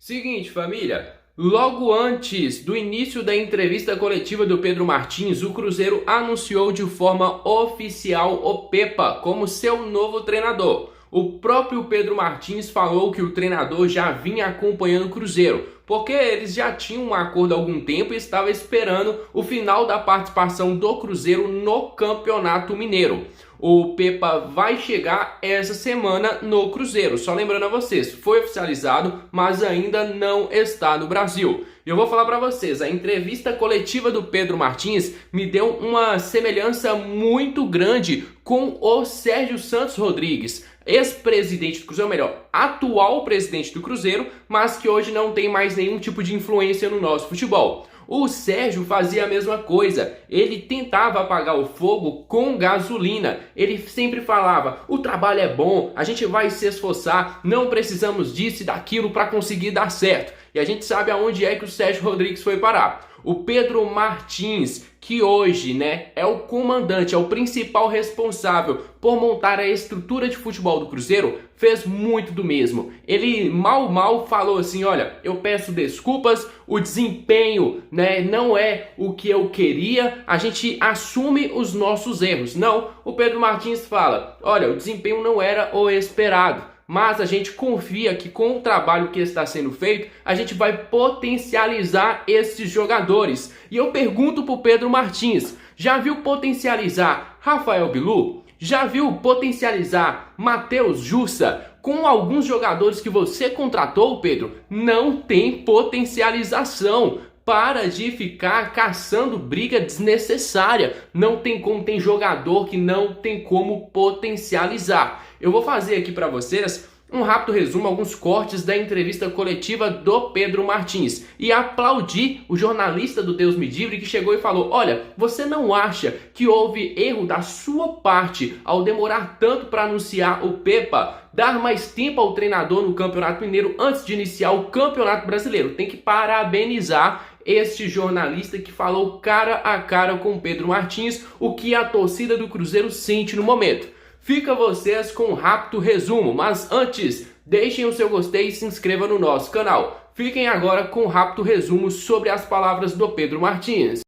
Seguinte, família, logo antes do início da entrevista coletiva do Pedro Martins, o Cruzeiro anunciou de forma oficial o Pepa como seu novo treinador. O próprio Pedro Martins falou que o treinador já vinha acompanhando o Cruzeiro, porque eles já tinham um acordo há algum tempo e estavam esperando o final da participação do Cruzeiro no Campeonato Mineiro. O Pepa vai chegar essa semana no Cruzeiro. Só lembrando a vocês, foi oficializado, mas ainda não está no Brasil. Eu vou falar para vocês, a entrevista coletiva do Pedro Martins me deu uma semelhança muito grande com o Sérgio Santos Rodrigues, ex-presidente do Cruzeiro, ou melhor, atual presidente do Cruzeiro, mas que hoje não tem mais nenhum tipo de influência no nosso futebol. O Sérgio fazia a mesma coisa, ele tentava apagar o fogo com gasolina, ele sempre falava, o trabalho é bom, a gente vai se esforçar, não precisamos disso e daquilo para conseguir dar certo. E a gente sabe aonde é que o Sérgio Rodrigues foi parar. O Pedro Martins, que hoje, é o comandante, é o principal responsável por montar a estrutura de futebol do Cruzeiro, fez muito do mesmo. Ele mal falou assim, olha, eu peço desculpas, o desempenho, não é o que eu queria, a gente assume os nossos erros. Não, o Pedro Martins fala, olha, o desempenho não era o esperado, mas a gente confia que com o trabalho que está sendo feito, a gente vai potencializar esses jogadores. E eu pergunto para o Pedro Martins, já viu potencializar Rafael Bilu? Já viu potencializar Matheus Jussa? Com alguns jogadores que você contratou, Pedro, não tem potencialização. Para de ficar caçando briga desnecessária. Não tem como, tem jogador que não tem como potencializar. Eu vou fazer aqui para vocês um rápido resumo, alguns cortes da entrevista coletiva do Pedro Martins. E aplaudir o jornalista do Deus Me Livre que chegou e falou, olha, você não acha que houve erro da sua parte ao demorar tanto para anunciar o Pepa? Dar mais tempo ao treinador no Campeonato Mineiro antes de iniciar o Campeonato Brasileiro. Tem que parabenizar este jornalista que falou cara a cara com o Pedro Martins o que a torcida do Cruzeiro sente no momento. Fica vocês com um rápido resumo, mas antes, deixem o seu gostei e se inscreva no nosso canal. Fiquem agora com um rápido resumo sobre as palavras do Pedro Martins.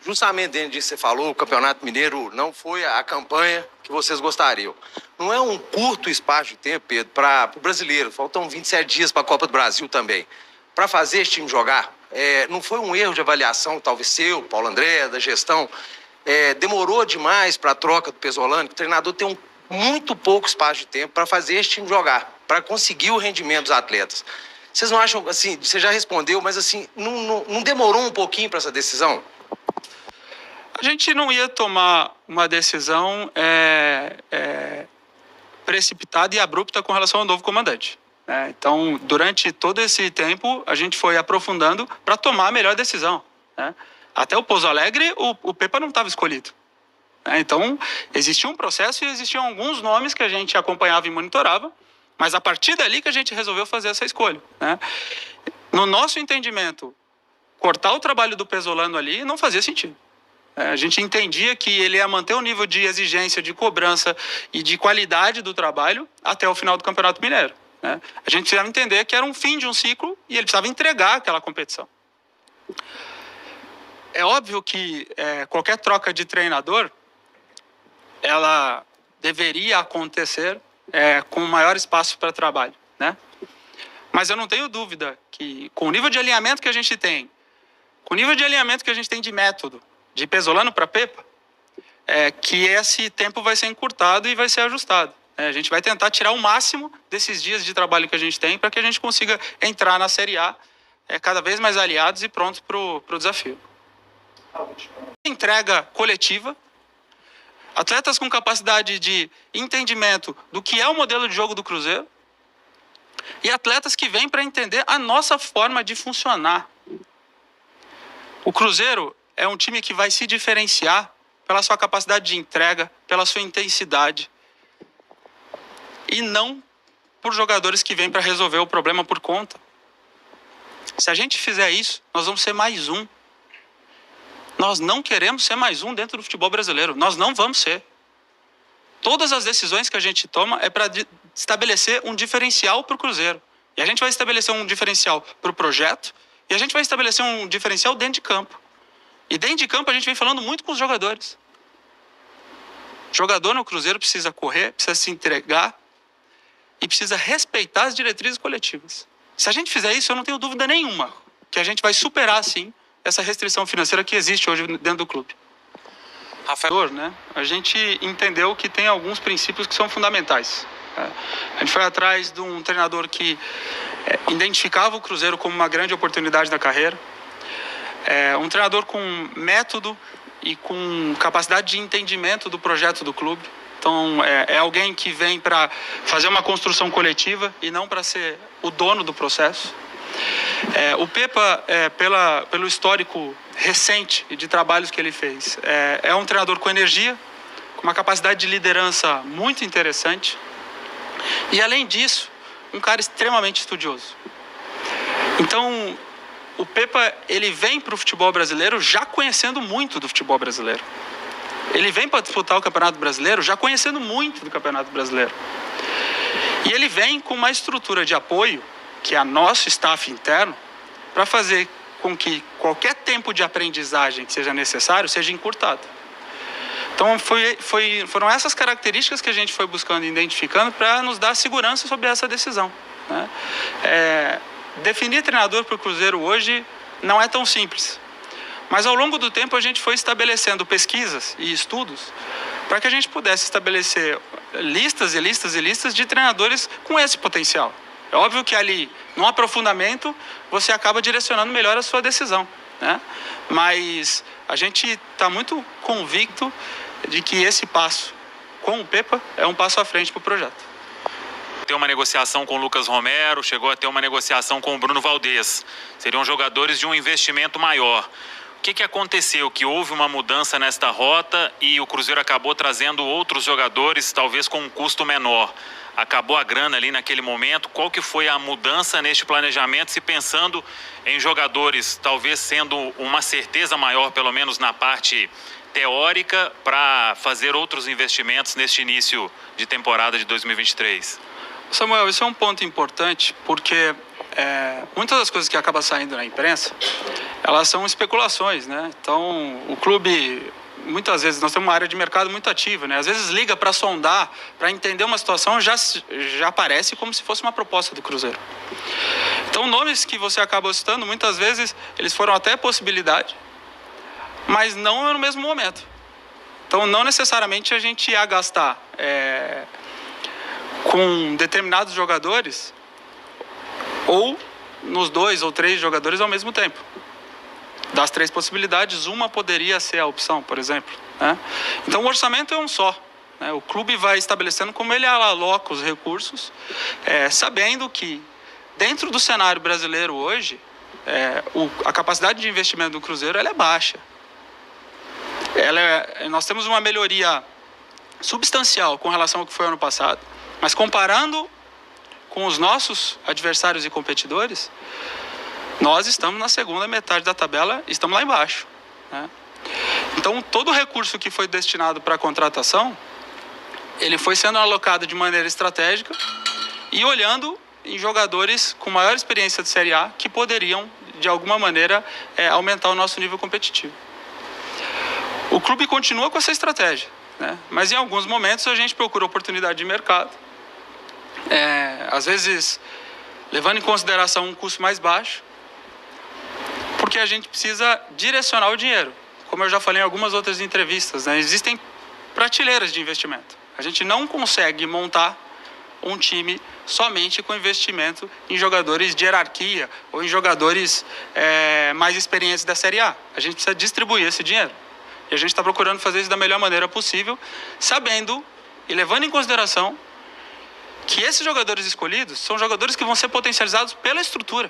Justamente dentro disso que você falou, o Campeonato Mineiro não foi a campanha que vocês gostariam. Não é um curto espaço de tempo, Pedro, para o brasileiro. Faltam 27 dias para a Copa do Brasil também. Para fazer esse time jogar, não foi um erro de avaliação, talvez seu, Paulo André, da gestão. Demorou demais para a troca do Pesolano, que o treinador tem muito pouco espaço de tempo para fazer esse time jogar, para conseguir o rendimento dos atletas. Vocês não acham, assim, você já respondeu, mas assim, não demorou um pouquinho para essa decisão? A gente não ia tomar uma decisão precipitada e abrupta com relação ao novo comandante. Então, durante todo esse tempo, a gente foi aprofundando para tomar a melhor decisão. Até o Pouso Alegre, o Pepa não estava escolhido. Então, existia um processo e existiam alguns nomes que a gente acompanhava e monitorava, mas a partir dali que a gente resolveu fazer essa escolha. No nosso entendimento, cortar o trabalho do Pesolano ali não fazia sentido. A gente entendia que ele ia manter o nível de exigência, de cobrança e de qualidade do trabalho até o final do Campeonato Mineiro. A gente precisava entender que era um fim de um ciclo e ele precisava entregar aquela competição. É óbvio que qualquer troca de treinador, ela deveria acontecer com maior espaço para trabalho, Mas eu não tenho dúvida que com o nível de alinhamento que a gente tem, com o nível de alinhamento que a gente tem de método, de Pesolano para Pepa, que esse tempo vai ser encurtado e vai ser ajustado. A gente vai tentar tirar o máximo desses dias de trabalho que a gente tem para que a gente consiga entrar na Série A cada vez mais aliados e prontos para o desafio. Entrega coletiva, atletas com capacidade de entendimento do que é o modelo de jogo do Cruzeiro e atletas que vêm para entender a nossa forma de funcionar. O Cruzeiro é um time que vai se diferenciar pela sua capacidade de entrega, pela sua intensidade e não por jogadores que vêm para resolver o problema por conta. Se a gente fizer isso, nós vamos ser mais um. Nós não queremos ser mais um dentro do futebol brasileiro. Nós não vamos ser. Todas as decisões que a gente toma é para estabelecer um diferencial para o Cruzeiro. E a gente vai estabelecer um diferencial para o projeto e a gente vai estabelecer um diferencial dentro de campo. E dentro de campo a gente vem falando muito com os jogadores. O jogador no Cruzeiro precisa correr, precisa se entregar e precisa respeitar as diretrizes coletivas. Se a gente fizer isso, eu não tenho dúvida nenhuma que a gente vai superar, sim, essa restrição financeira que existe hoje dentro do clube. Rafael, né? A gente entendeu que tem alguns princípios que são fundamentais. A gente foi atrás de um treinador que identificava o Cruzeiro como uma grande oportunidade da carreira. Um treinador com método e com capacidade de entendimento do projeto do clube. Então, é alguém que vem para fazer uma construção coletiva e não para ser o dono do processo. O Pepa, pelo histórico recente de trabalhos que ele fez, é um treinador com energia, com uma capacidade de liderança muito interessante. E, além disso, um cara extremamente estudioso. Então, o Pepa, ele vem para o futebol brasileiro já conhecendo muito do futebol brasileiro. Ele vem para disputar o Campeonato Brasileiro já conhecendo muito do Campeonato Brasileiro. E ele vem com uma estrutura de apoio, que é nosso staff interno, para fazer com que qualquer tempo de aprendizagem que seja necessário seja encurtado. Então, foram essas características que a gente foi buscando e identificando para nos dar segurança sobre essa decisão, né? Definir treinador para o Cruzeiro hoje não é tão simples. Mas ao longo do tempo a gente foi estabelecendo pesquisas e estudos para que a gente pudesse estabelecer listas e listas e listas de treinadores com esse potencial. É óbvio que ali, no aprofundamento, você acaba direcionando melhor a sua decisão, né? Mas a gente está muito convicto de que esse passo com o Pepa é um passo à frente para o projeto. Ter uma negociação com o Lucas Romero, chegou a ter uma negociação com o Bruno Valdez. Seriam jogadores de um investimento maior. O que aconteceu? Que houve uma mudança nesta rota e o Cruzeiro acabou trazendo outros jogadores, talvez com um custo menor. Acabou a grana ali naquele momento. Qual que foi a mudança neste planejamento, se pensando em jogadores, talvez sendo uma certeza maior, pelo menos na parte teórica, para fazer outros investimentos neste início de temporada de 2023? Samuel, isso é um ponto importante, porque muitas das coisas que acabam saindo na imprensa, elas são especulações, né? Então, o clube, muitas vezes, nós temos uma área de mercado muito ativa, né? Às vezes liga para sondar, para entender uma situação, já aparece como se fosse uma proposta do Cruzeiro. Então, nomes que você acaba citando, muitas vezes, eles foram até possibilidade, mas não no mesmo momento. Então, não necessariamente a gente ia gastar com determinados jogadores ou nos 2 ou 3 jogadores ao mesmo tempo. Das 3 possibilidades, uma poderia ser a opção, por exemplo, né? Então, o orçamento é um só, né? O clube vai estabelecendo como ele aloca os recursos, sabendo que dentro do cenário brasileiro hoje, a capacidade de investimento do Cruzeiro ela é baixa. Nós temos uma melhoria substancial com relação ao que foi ano passado, mas comparando com os nossos adversários e competidores, nós estamos na segunda metade da tabela e estamos lá embaixo, né? Então, todo o recurso que foi destinado para a contratação, ele foi sendo alocado de maneira estratégica e olhando em jogadores com maior experiência de Série A que poderiam, de alguma maneira, aumentar o nosso nível competitivo. O clube continua com essa estratégia, né? Mas em alguns momentos a gente procura oportunidade de mercado, às vezes levando em consideração um custo mais baixo, porque a gente precisa direcionar o dinheiro. Como eu já falei em algumas outras entrevistas, né? Existem prateleiras de investimento. A gente não consegue montar um time somente com investimento em jogadores de hierarquia ou em jogadores mais experientes da Série A. A gente precisa distribuir esse dinheiro. E a gente está procurando fazer isso da melhor maneira possível, sabendo e levando em consideração que esses jogadores escolhidos são jogadores que vão ser potencializados pela estrutura.